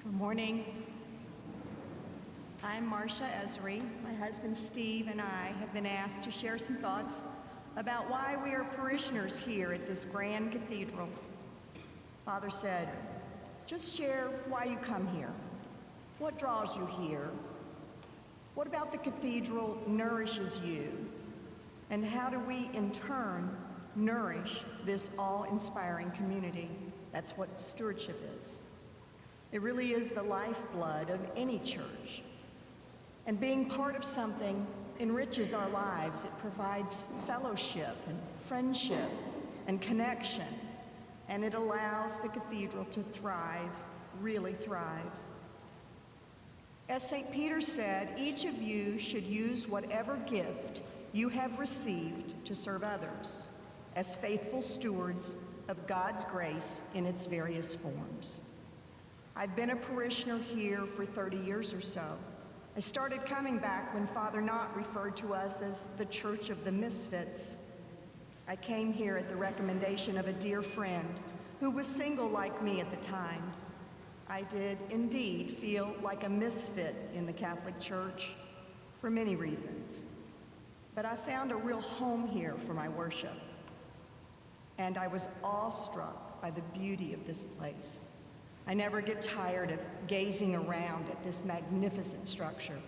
Good morning. I'm Marsha Esarey. My husband Steve and I have been asked to share some thoughts about why we are parishioners here at this grand cathedral. Father said, just share why you come here. What draws you here? What about the cathedral nourishes you? And how do we, in turn, nourish this awe-inspiring community? That's what stewardship is. It really is the lifeblood of any church. And being part of something enriches our lives. It provides fellowship and friendship and connection. And it allows the cathedral to thrive, really thrive. As St. Peter said, each of you should use whatever gift you have received to serve others as faithful stewards of God's grace in its various forms. I've been a parishioner here for 30 years or so. I started coming back when Father Knott referred to us as the Church of the Misfits. I came here at the recommendation of a dear friend who was single like me at the time. I did indeed feel like a misfit in the Catholic Church for many reasons. But I found a real home here for my worship. And I was awestruck by the beauty of this place. I never get tired of gazing around at this magnificent structure.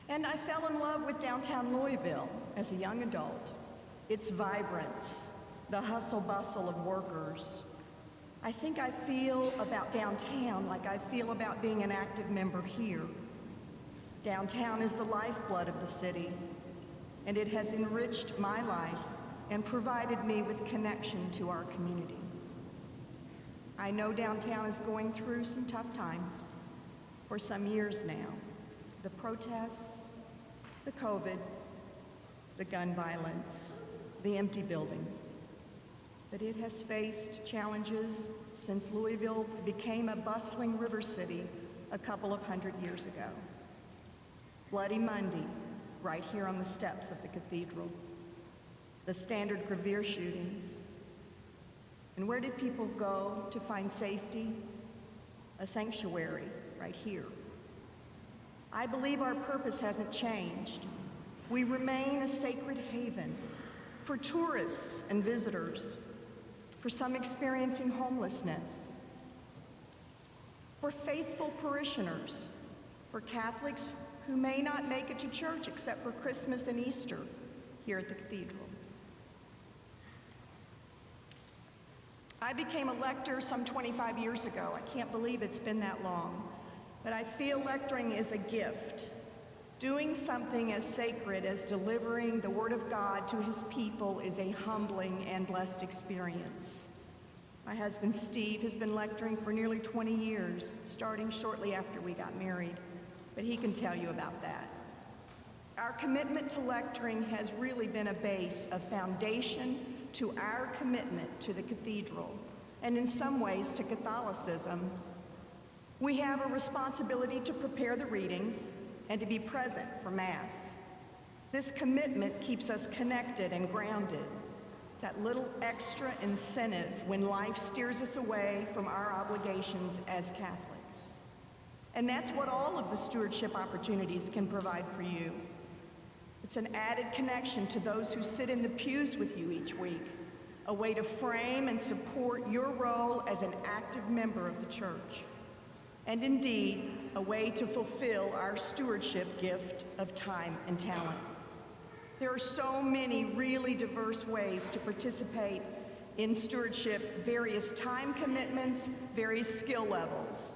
And I fell in love with downtown Louisville as a young adult. Its vibrance, the hustle bustle of workers. I think I feel about downtown like I feel about being an active member here. Downtown is the lifeblood of the city, and it has enriched my life and provided me with connection to our community. I know downtown is going through some tough times for some years now. The protests, the COVID, the gun violence, the empty buildings. But it has faced challenges since Louisville became a bustling river city a couple of hundred years ago. Bloody Monday, right here on the steps of the cathedral. The Standard Gravier shootings. And where did people go to find safety? A sanctuary right here. I believe our purpose hasn't changed. We remain a sacred haven for tourists and visitors, for some experiencing homelessness, for faithful parishioners, for Catholics who may not make it to church except for Christmas and Easter here at the cathedral. I became a lector some 25 years ago. I can't believe it's been that long. But I feel lecturing is a gift. Doing something as sacred as delivering the Word of God to His people is a humbling and blessed experience. My husband Steve has been lecturing for nearly 20 years, starting shortly after we got married, but he can tell you about that. Our commitment to lecturing has really been a base, a foundation to our commitment to the cathedral, and in some ways to Catholicism. We have a responsibility to prepare the readings and to be present for Mass. This commitment keeps us connected and grounded. That little extra incentive when life steers us away from our obligations as Catholics. And that's what all of the stewardship opportunities can provide for you. It's an added connection to those who sit in the pews with you each week, a way to frame and support your role as an active member of the church, and indeed, a way to fulfill our stewardship gift of time and talent. There are so many really diverse ways to participate in stewardship, various time commitments, various skill levels.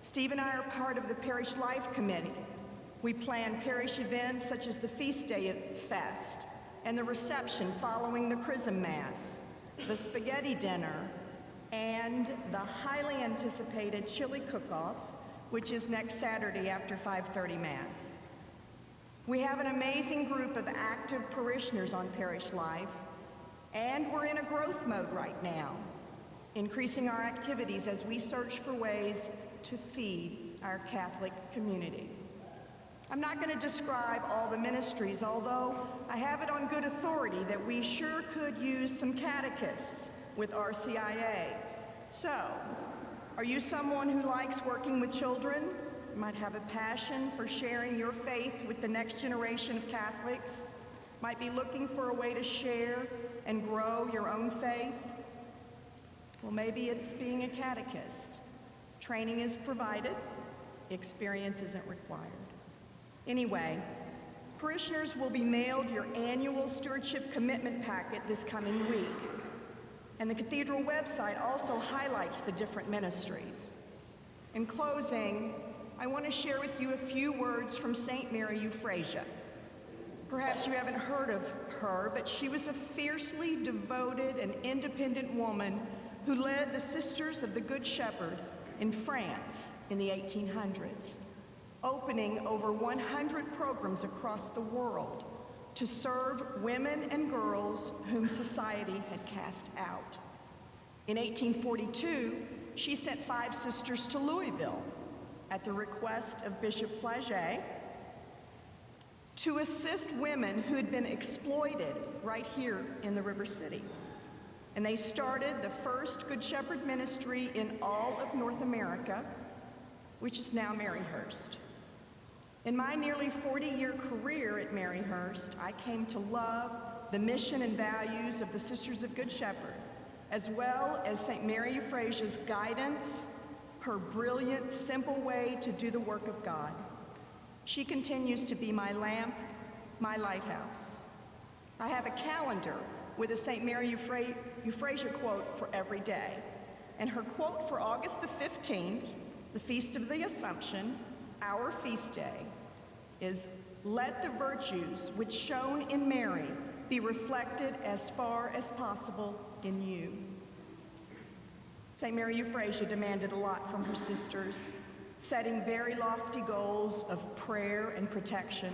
Steve and I are part of the Parish Life Committee. We plan parish events such as the Feast Day Fest and the reception following the Chrism Mass, the Spaghetti Dinner, and the highly anticipated Chili Cook-Off, which is next Saturday after 5:30 Mass. We have an amazing group of active parishioners on Parish Life, and we're in a growth mode right now, increasing our activities as we search for ways to feed our Catholic community. I'm not going to describe all the ministries, although I have it on good authority that we sure could use some catechists with RCIA. So, Are you someone who likes working with children? You might have a passion for sharing your faith with the next generation of Catholics, might be looking for a way to share and grow your own faith. Well, maybe it's being a catechist. Training is provided, experience isn't required. Anyway, parishioners will be mailed your annual stewardship commitment packet this coming week. And the cathedral website also highlights the different ministries. In closing, I want to share with you a few words from St. Mary Euphrasia. Perhaps you haven't heard of her, but she was a fiercely devoted and independent woman who led the Sisters of the Good Shepherd in France in the 1800s, opening over 100 programs across the world to serve women and girls whom society had cast out. In 1842, she sent 5 sisters to Louisville at the request of Bishop Flaget to assist women who had been exploited right here in the River City. And they started the first Good Shepherd ministry in all of North America, which is now Maryhurst. In my nearly 40-year career at Maryhurst, I came to love the mission and values of the Sisters of Good Shepherd, as well as St. Mary Euphrasia's guidance, her brilliant, simple way to do the work of God. She continues to be my lamp, my lighthouse. I have a calendar with a St. Mary Euphrasia quote for every day. And her quote for August the 15th, the Feast of the Assumption, our feast day, is, "Let the virtues which shone in Mary be reflected as far as possible in you." St. Mary Euphrasia demanded a lot from her sisters, setting very lofty goals of prayer and protection,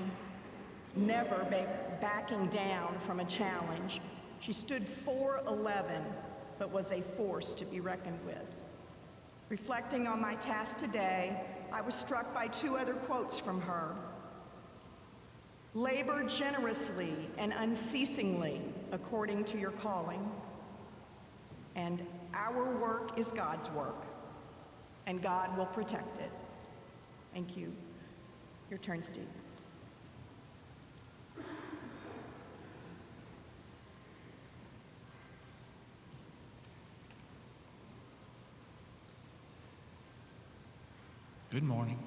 never backing down from a challenge. She stood 4'11", but was a force to be reckoned with. Reflecting on my task today, I was struck by 2 other quotes from her. "Labor generously and unceasingly according to your calling," and "Our work is God's work, and God will protect it." Thank you. Your turn, Steve. Good morning.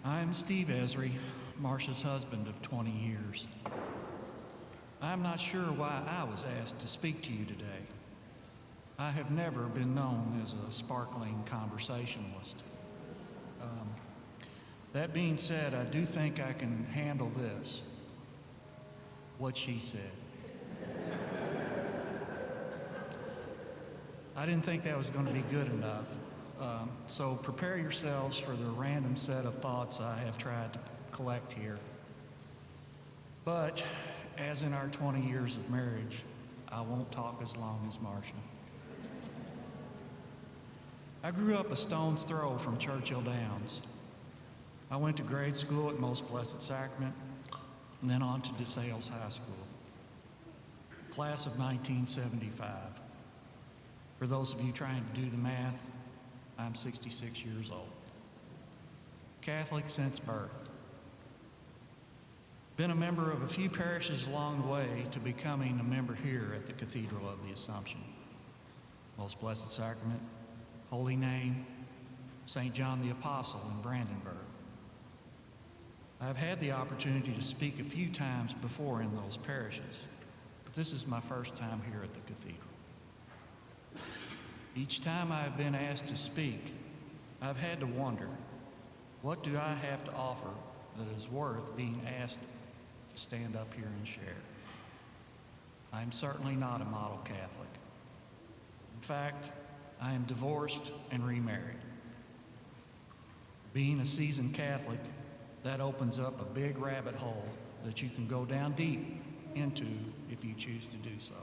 I'm Steve Esarey, Marsha's husband of 20 years. I'm not sure why I was asked to speak to you today. I have never been known as a sparkling conversationalist. That being said, I do think I can handle this. What she said. I didn't think that was going to be good enough. So prepare yourselves for the random set of thoughts I have tried to collect here. But, as in our 20 years of marriage, I won't talk as long as Marsha. I grew up a stone's throw from Churchill Downs. I went to grade school at Most Blessed Sacrament, and then on to DeSales High School. Class of 1975. For those of you trying to do the math, I'm 66 years old. Catholic since birth. Been a member of a few parishes along the way to becoming a member here at the Cathedral of the Assumption. Most Blessed Sacrament, Holy Name, St. John the Apostle in Brandenburg. I've had the opportunity to speak a few times before in those parishes, but this is my first time here at the Cathedral. Each time I've been asked to speak, I've had to wonder, what do I have to offer that is worth being asked to stand up here and share? I'm certainly not a model Catholic. In fact, I am divorced and remarried. Being a seasoned Catholic, that opens up a big rabbit hole that you can go down deep into if you choose to do so.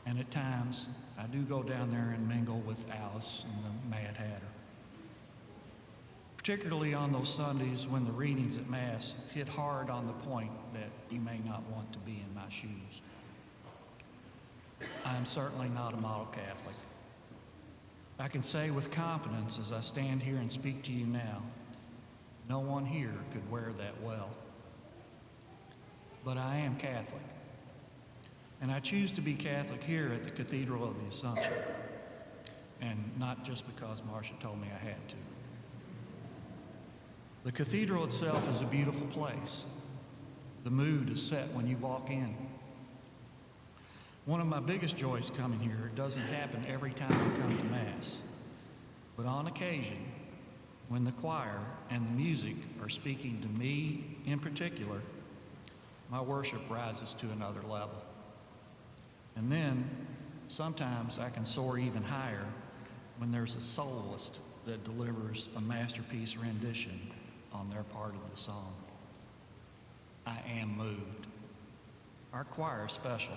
And at times, I do go down there and mingle with Alice and the Mad Hatter. Particularly on those Sundays when the readings at Mass hit hard on the point that you may not want to be in my shoes. I am certainly not a model Catholic. I can say with confidence as I stand here and speak to you now, no one here could wear that well. But I am Catholic, and I choose to be Catholic here at the Cathedral of the Assumption, and not just because Marsha told me I had to. The cathedral itself is a beautiful place. The mood is set when you walk in. One of my biggest joys coming here doesn't happen every time I come to Mass, but on occasion, when the choir and the music are speaking to me in particular, my worship rises to another level. And then, sometimes I can soar even higher when there's a soloist that delivers a masterpiece rendition on their part of the song. I am moved. Our choir is special.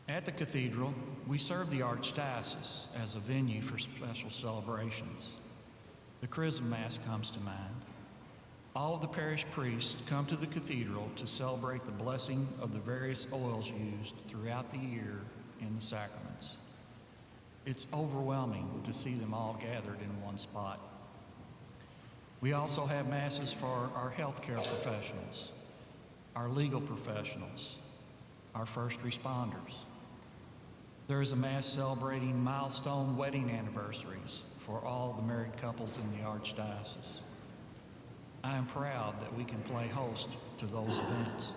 At the cathedral, we serve the Archdiocese as a venue for special celebrations. The Chrism Mass comes to mind. All of the parish priests come to the cathedral to celebrate the blessing of the various oils used throughout the year in the sacraments. It's overwhelming to see them all gathered in one spot. We also have masses for our healthcare professionals, our legal professionals, our first responders. There is a mass celebrating milestone wedding anniversaries for all the married couples in the Archdiocese. I am proud that we can play host to those events.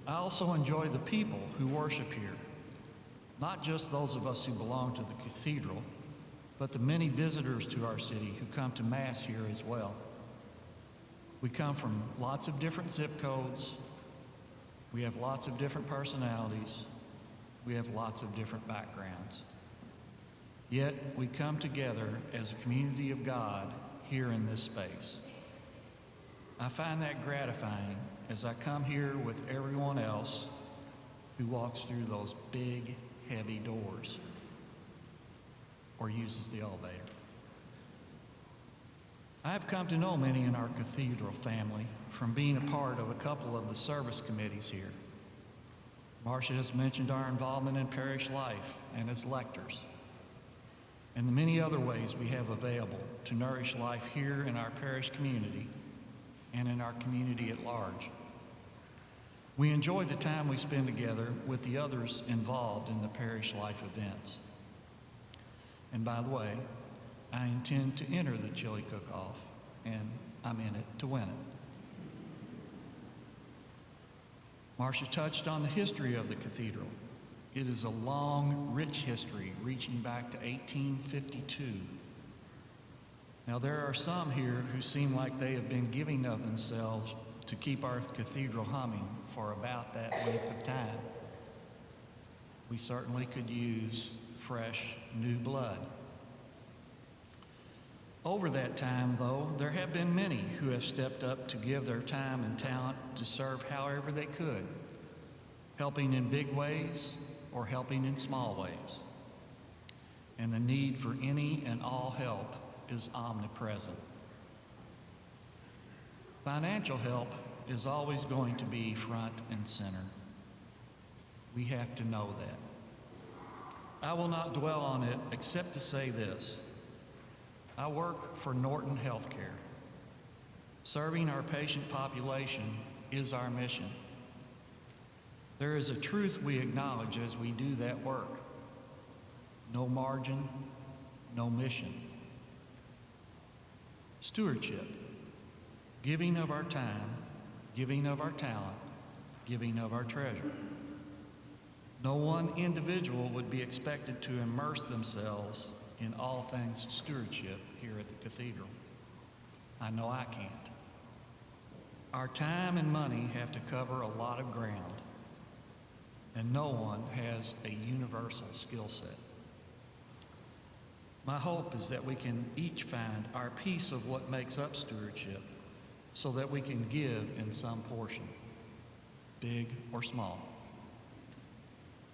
I also enjoy the people who worship here, not just those of us who belong to the cathedral, but the many visitors to our city who come to Mass here as well. We come from lots of different zip codes. We have lots of different personalities. We have lots of different backgrounds. Yet we come together as a community of God here in this space. I find that gratifying as I come here with everyone else who walks through those big, heavy doors or uses the elevator. I have come to know many in our cathedral family from being a part of a couple of the service committees here. Marsha has mentioned our involvement in parish life and as lectors, and the many other ways we have available to nourish life here in our parish community and in our community at large. We enjoy the time we spend together with the others involved in the parish life events. And by the way, I intend to enter the chili cook-off, and I'm in it to win it. Marsha touched on the history of the cathedral. It is a long, rich history reaching back to 1852. Now, there are some here who seem like they have been giving of themselves to keep our cathedral humming for about that length of time. We certainly could use fresh, new blood. Over that time, though, there have been many who have stepped up to give their time and talent to serve however they could, helping in big ways or helping in small ways. And the need for any and all help is omnipresent. Financial help is always going to be front and center. We have to know that. I will not dwell on it except to say this. I work for Norton Healthcare. Serving our patient population is our mission. There is a truth we acknowledge as we do that work. No margin, no mission. Stewardship, giving of our time, giving of our talent, giving of our treasure. No one individual would be expected to immerse themselves in all things stewardship here at the cathedral. I know I can't. Our time and money have to cover a lot of ground, and no one has a universal skill set. My hope is that we can each find our piece of what makes up stewardship so that we can give in some portion, big or small.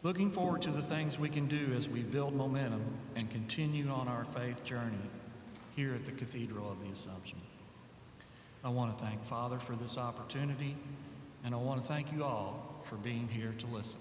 Looking forward to the things we can do as we build momentum and continue on our faith journey here at the Cathedral of the Assumption. I want to thank Father for this opportunity, and I want to thank you all for being here to listen.